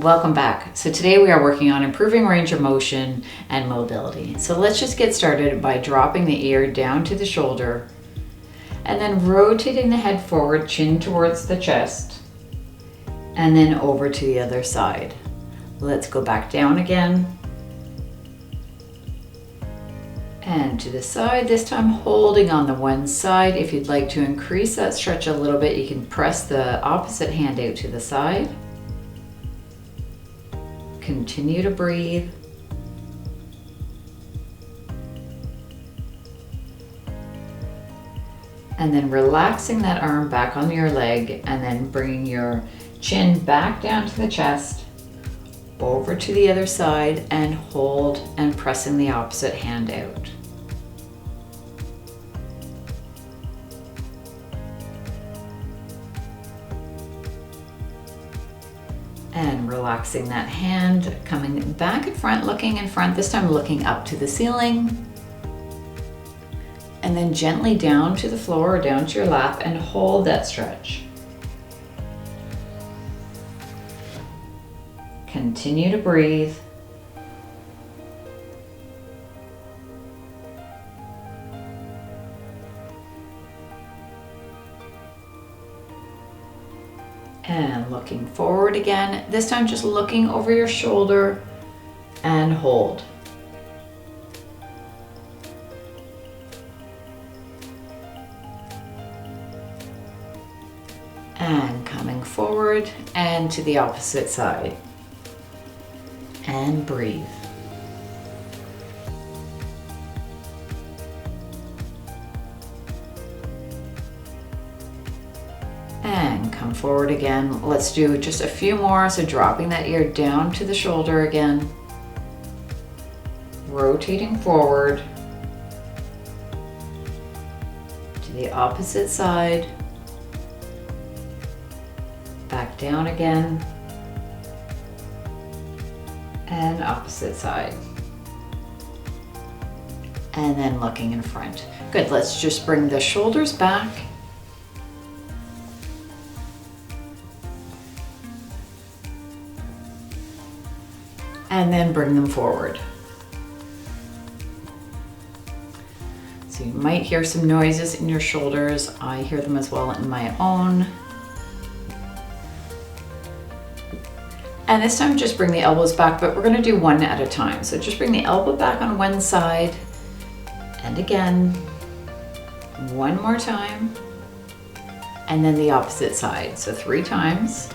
welcome back. So today we are working on improving range of motion and mobility. So let's just get started by dropping the ear down to the shoulder and then rotating the head forward, chin towards the chest, and then over to the other side. Let's go back down again and to the side, this time holding on the one side. If you'd like to increase that stretch a little bit, you can press the opposite hand out to the side. Continue to breathe. And then relaxing that arm back on your leg and then bringing your chin back down to the chest, over to the other side, and hold and pressing the opposite hand out. And relaxing that hand, coming back in front, looking in front, this time looking up to the ceiling. And then gently down to the floor or down to your lap and hold that stretch. Continue to breathe. And looking forward again, this time just looking over your shoulder and hold. And coming forward and to the opposite side. And breathe. And come forward again. Let's do just a few more. So dropping that ear down to the shoulder again. Rotating forward to the opposite side. Back down again. And opposite side. And then looking in front. Good, let's just bring the shoulders back. And then bring them forward. So you might hear some noises in your shoulders. I hear them as well in my own. And this time just bring the elbows back, but we're going to do one at a time. So just bring the elbow back on one side. And again, one more time. And then the opposite side. So 3 times.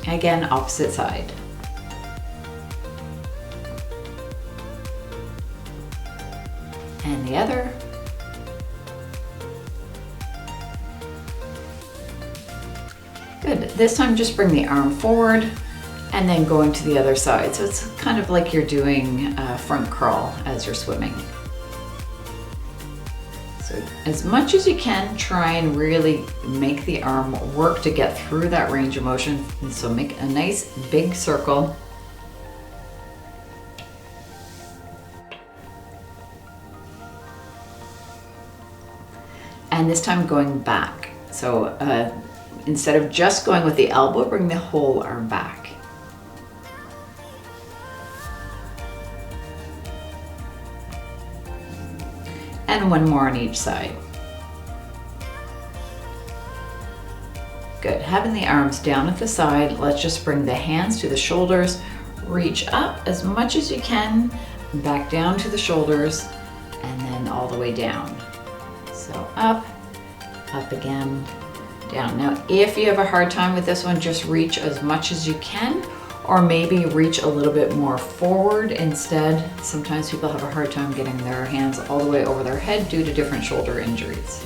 Again, opposite side. And the other. Good. This time just bring the arm forward and then going to the other side. So it's kind of like you're doing a front crawl as you're swimming. So as much as you can, try and really make the arm work to get through that range of motion. And so make a nice big circle. And this time going back. So instead of just going with the elbow, bring the whole arm back. And one more on each side. Good, having the arms down at the side, let's just bring the hands to the shoulders, reach up as much as you can, back down to the shoulders, and then all the way down. So up again, down. Now, if you have a hard time with this one, just reach as much as you can, or maybe reach a little bit more forward instead. Sometimes people have a hard time getting their hands all the way over their head due to different shoulder injuries.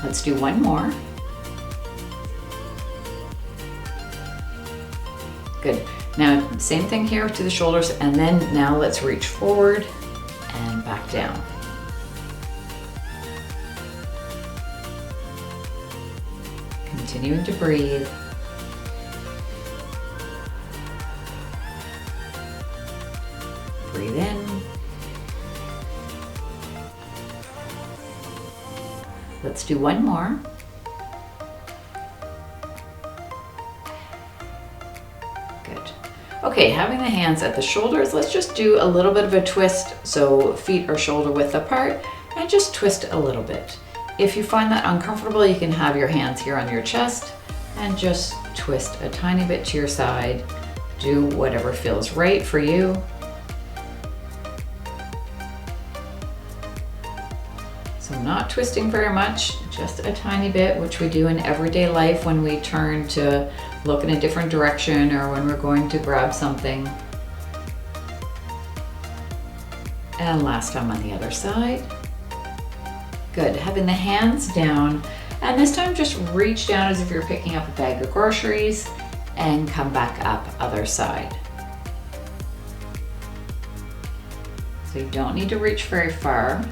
Let's do one more. Good. Now, same thing here to the shoulders, and then now let's reach forward and back down. Continuing to breathe. Breathe in. Let's do one more. Good. Okay, having the hands at the shoulders, let's just do a little bit of a twist so feet are shoulder width apart, and just twist a little bit. If you find that uncomfortable, you can have your hands here on your chest and just twist a tiny bit to your side. Do whatever feels right for you. So not twisting very much, just a tiny bit, which we do in everyday life when we turn to look in a different direction or when we're going to grab something. And last time on the other side. Good, having the hands down, and this time just reach down as if you're picking up a bag of groceries and come back up other side. So you don't need to reach very far.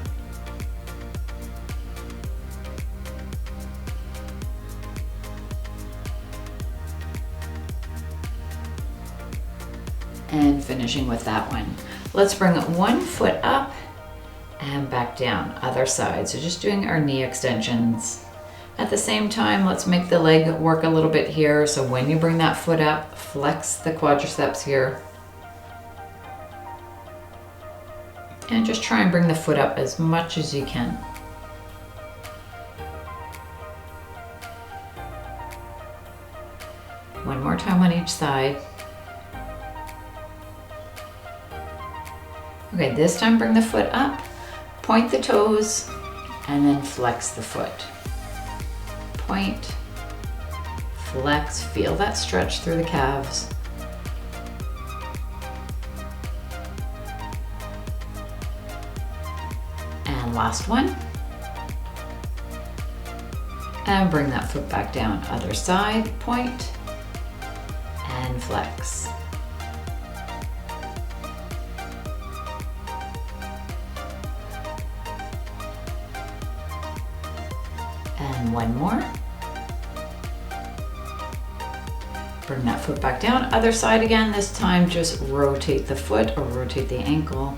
And finishing with that one. Let's bring one foot up and back down, other side. So just doing our knee extensions. At the same time, let's make the leg work a little bit here. So when you bring that foot up, flex the quadriceps here. And just try and bring the foot up as much as you can. One more time on each side. Okay, this time bring the foot up, point the toes, and then flex the foot. Point, flex, feel that stretch through the calves. And last one. And bring that foot back down, other side, point, and flex. And one more. Bring that foot back down, other side again. This time just rotate the foot or rotate the ankle.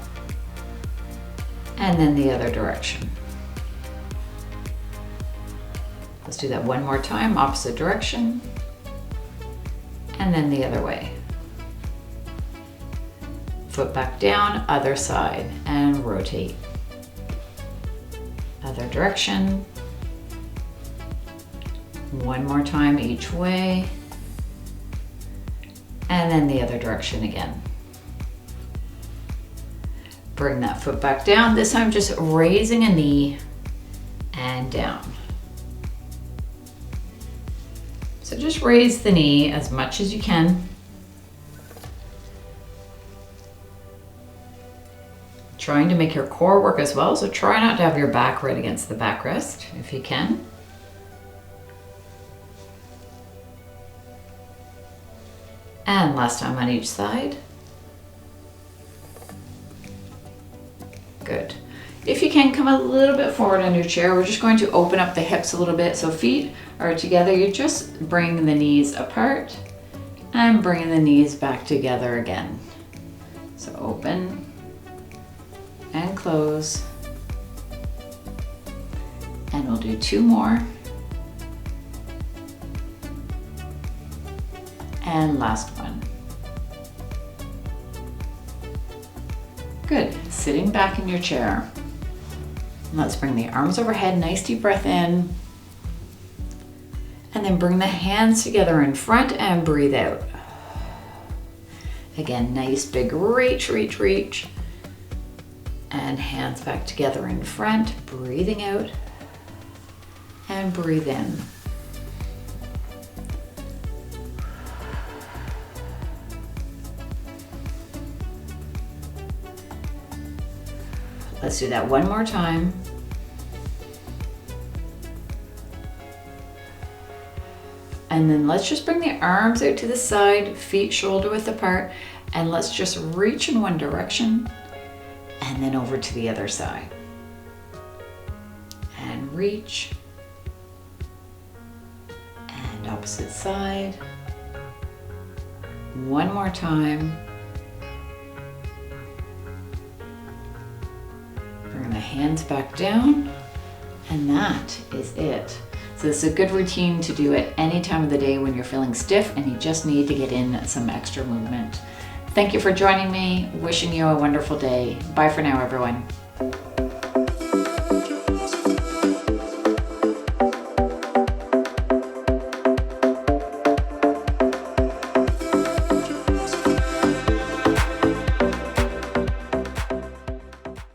And then the other direction. Let's do that one more time, opposite direction. And then the other way. Foot back down, other side, and rotate. Other direction. One more time each way. And then the other direction again. Bring that foot back down. This time just raising a knee and down. So just raise the knee as much as you can. Trying to make your core work as well, so try not to have your back right against the backrest if you can. And last time on each side. Good. If you can, come a little bit forward on your chair. We're just going to open up the hips a little bit so feet are together. You just bring the knees apart and bring the knees back together again. So open and close. And we'll do two more. And last one. Good. Sitting back in your chair. Let's bring the arms overhead, nice deep breath in. And then bring the hands together in front and breathe out. Again, nice big reach, reach, reach. And hands back together in front, breathing out. And breathe in. Let's do that one more time. And then let's just bring the arms out to the side, feet shoulder width apart, and let's just reach in one direction and then over to the other side. And reach. And opposite side. One more time. Bring the hands back down And that is it. So this is a good routine to do at any time of the day when you're feeling stiff and you just need to get in some extra movement. Thank you for joining me. Wishing you a wonderful day. Bye for now, everyone.